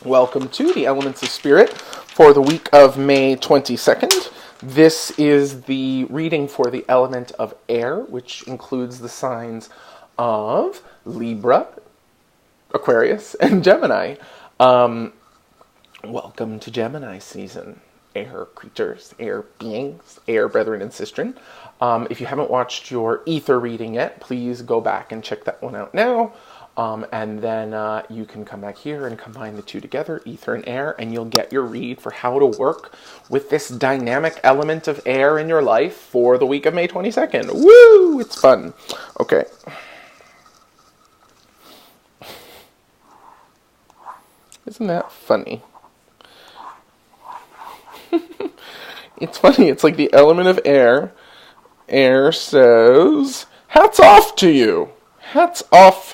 Welcome to the Elements of Spirit for the week of May 22nd. This is the reading for the element of air, which includes the signs of Libra, Aquarius, and Gemini. Welcome to Gemini season, air creatures, air beings, air brethren and sistren. If you haven't watched your ether reading yet, please go back and check that one out now. And then you can come back here and combine the two together, ether and air, and you'll get your read for how to work with this dynamic element of air in your life for the week of May 22nd. Woo! It's fun. Okay. Isn't that funny? It's funny. It's like the element of air. Air says, hats off to you. Hats off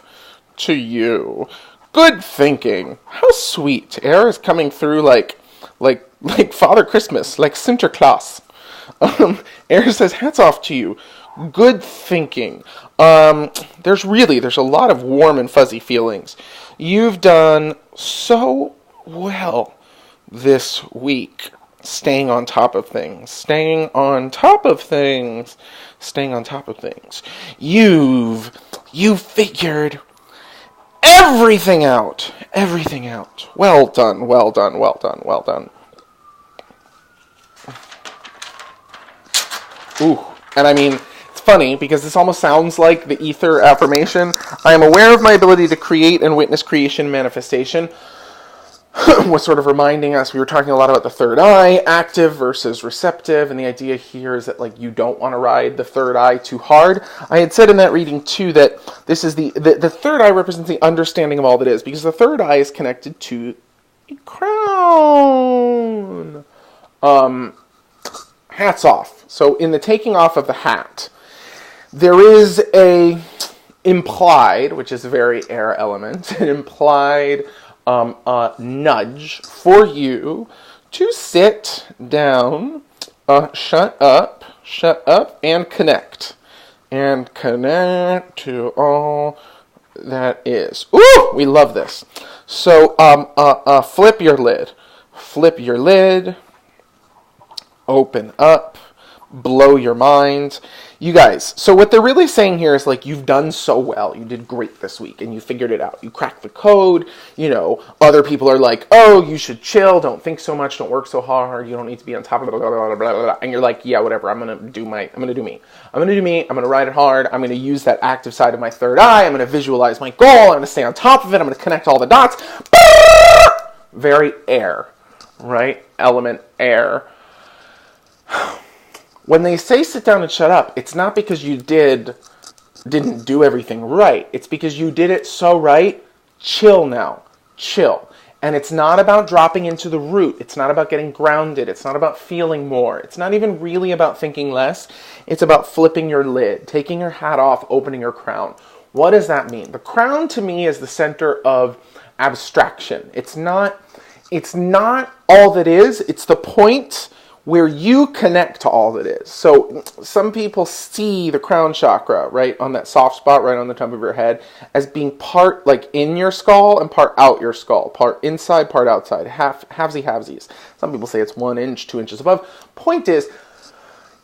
to you. Good thinking. How sweet. Air is coming through like Father Christmas, like Sinterklaas. Air says, hats off to you. Good thinking. There's a lot of warm and fuzzy feelings. You've done so well this week. Staying on top of things. Staying on top of things. Staying on top of things. You've figured everything out. Everything out. Well done, well done, well done, well done. Ooh, and I mean, it's funny because this almost sounds like the ether affirmation. I am aware of my ability to create and witness creation manifestation. Was sort of reminding us, we were talking a lot about the third eye, active versus receptive, and the idea here is that you don't want to ride the third eye too hard. I had said in that reading too that this is the third eye represents the understanding of all that is, because the third eye is connected to a crown. Hats off. So in the taking off of the hat, there is a implied, which is a very air element, an implied nudge for you to sit down, shut up, and connect to all that is. Ooh, we love this. So, flip your lid, open up, blow your mind. You guys, so what they're really saying here is you've done so well. You did great this week and you figured it out. You cracked the code. Other people are like, oh, you should chill. Don't think so much. Don't work so hard. You don't need to be on top of blah, blah, blah, blah, blah. And you're like, yeah, whatever. I'm going to do me. I'm going to ride it hard. I'm going to use that active side of my third eye. I'm going to visualize my goal. I'm going to stay on top of it. I'm going to connect all the dots. Very air, right? Element air. When they say sit down and shut up, it's not because you didn't do everything right. It's because you did it so right. Chill now. Chill. And it's not about dropping into the root. It's not about getting grounded. It's not about feeling more. It's not even really about thinking less. It's about flipping your lid, taking your hat off, opening your crown. What does that mean? The crown to me is the center of abstraction. It's not all that is. It's the point where you connect to all that is. So some people see the crown chakra, right, on that soft spot right on the top of your head, as being part in your skull and part out your skull, part inside, part outside, halvesies. Some people say it's 1 inch, 2 inches above. Point is,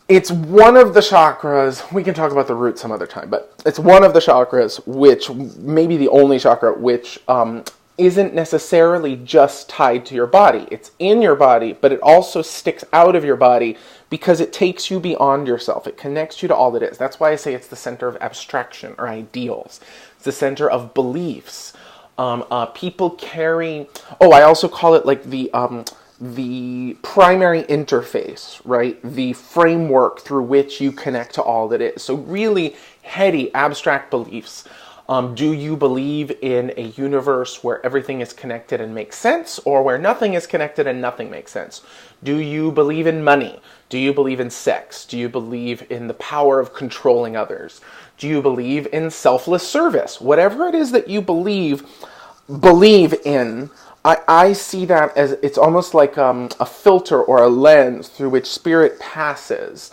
it's one of the chakras, we can talk about the root some other time, but it's one of the chakras which, maybe the only chakra, which isn't necessarily just tied to your body. It's in your body, but it also sticks out of your body because it takes you beyond yourself. It connects you to all that is. That's why I say it's the center of abstraction or ideals. It's the center of beliefs. People carry... Oh, I also call it the primary interface, right? The framework through which you connect to all that is. So really heady, abstract beliefs. Do you believe in a universe where everything is connected and makes sense, or where nothing is connected and nothing makes sense? Do you believe in money? Do you believe in sex? Do you believe in the power of controlling others? Do you believe in selfless service? Whatever it is that you believe in, I see that as it's almost like a filter or a lens through which spirit passes,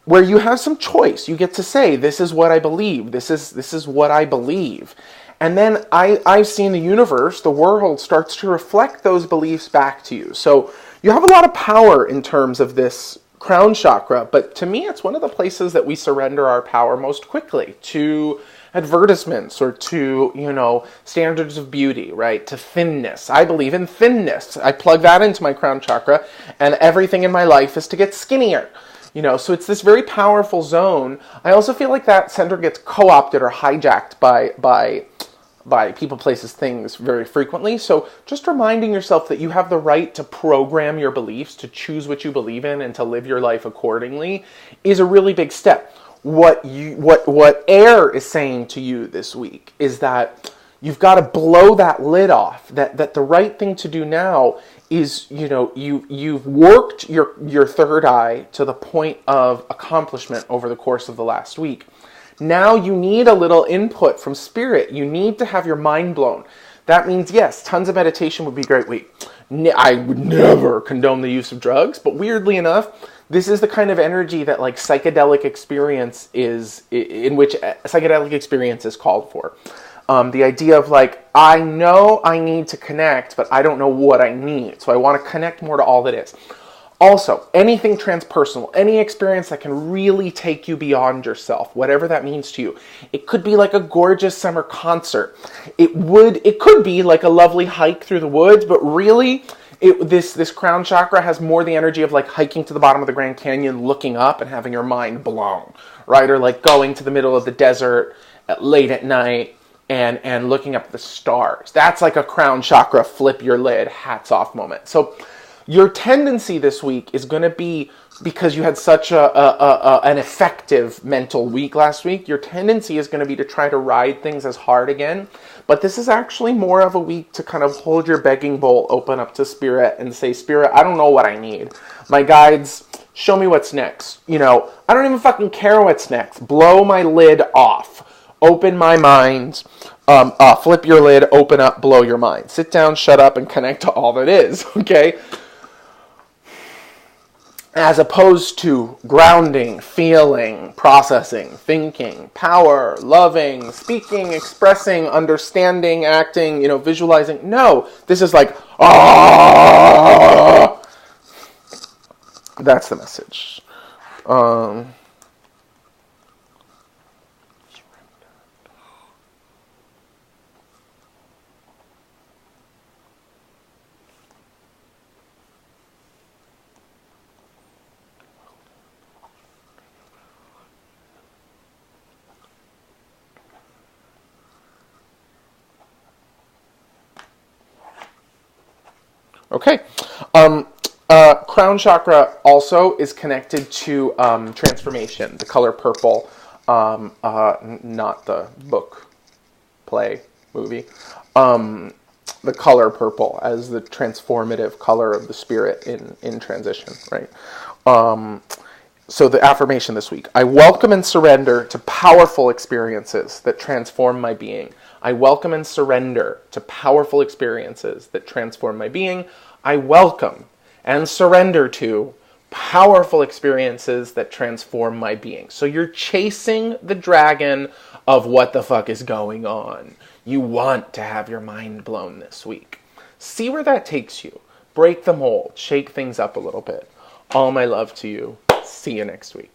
where you have some choice. You get to say, this is what I believe. This is what I believe. And then I've seen the universe, the world, starts to reflect those beliefs back to you. So you have a lot of power in terms of this crown chakra, but to me, it's one of the places that we surrender our power most quickly to advertisements or to, standards of beauty, right? To thinness. I believe in thinness. I plug that into my crown chakra, and everything in my life is to get skinnier. So it's this very powerful zone. I also feel like that center gets co-opted or hijacked by people, places, things very frequently. So just reminding yourself that you have the right to program your beliefs, to choose what you believe in, and to live your life accordingly is a really big step. What air is saying to you this week is that you've got to blow that lid off. That the right thing to do now is, you've worked your third eye to the point of accomplishment over the course of the last week. Now you need a little input from spirit. You need to have your mind blown. That means, yes, tons of meditation would be great. I would never condone the use of drugs, but weirdly enough, this is the kind of energy that psychedelic experience is, in which psychedelic experience is called for. The idea of I know I need to connect, but I don't know what I need. So I want to connect more to all that is. Also, anything transpersonal, any experience that can really take you beyond yourself, whatever that means to you. It could be like a gorgeous summer concert. It could be like a lovely hike through the woods, but really, this crown chakra has more the energy of hiking to the bottom of the Grand Canyon, looking up and having your mind blown, right? Or going to the middle of the desert late at night and looking up at the stars. That's like a crown chakra flip your lid, hats off moment. So your tendency this week is going to be, because you had such an effective mental week last week, your tendency is going to be to try to ride things as hard again. But this is actually more of a week to kind of hold your begging bowl open up to spirit and say, Spirit, I don't know what I need. My guides, show me what's next. I don't even fucking care what's next. Blow my lid off. Open my mind. Flip your lid, open up, blow your mind. Sit down, shut up, and connect to all that is, okay? As opposed to grounding, feeling, processing, thinking, power, loving, speaking, expressing, understanding, acting, visualizing. No, this is ah! That's the message. Okay. Crown chakra also is connected to transformation, the color purple, not the book, play, movie. The color purple as the transformative color of the spirit in transition, right? So the affirmation this week: I welcome and surrender to powerful experiences that transform my being. I welcome and surrender to powerful experiences that transform my being. I welcome and surrender to powerful experiences that transform my being. So you're chasing the dragon of what the fuck is going on. You want to have your mind blown this week. See where that takes you. Break the mold. Shake things up a little bit. All my love to you. See you next week.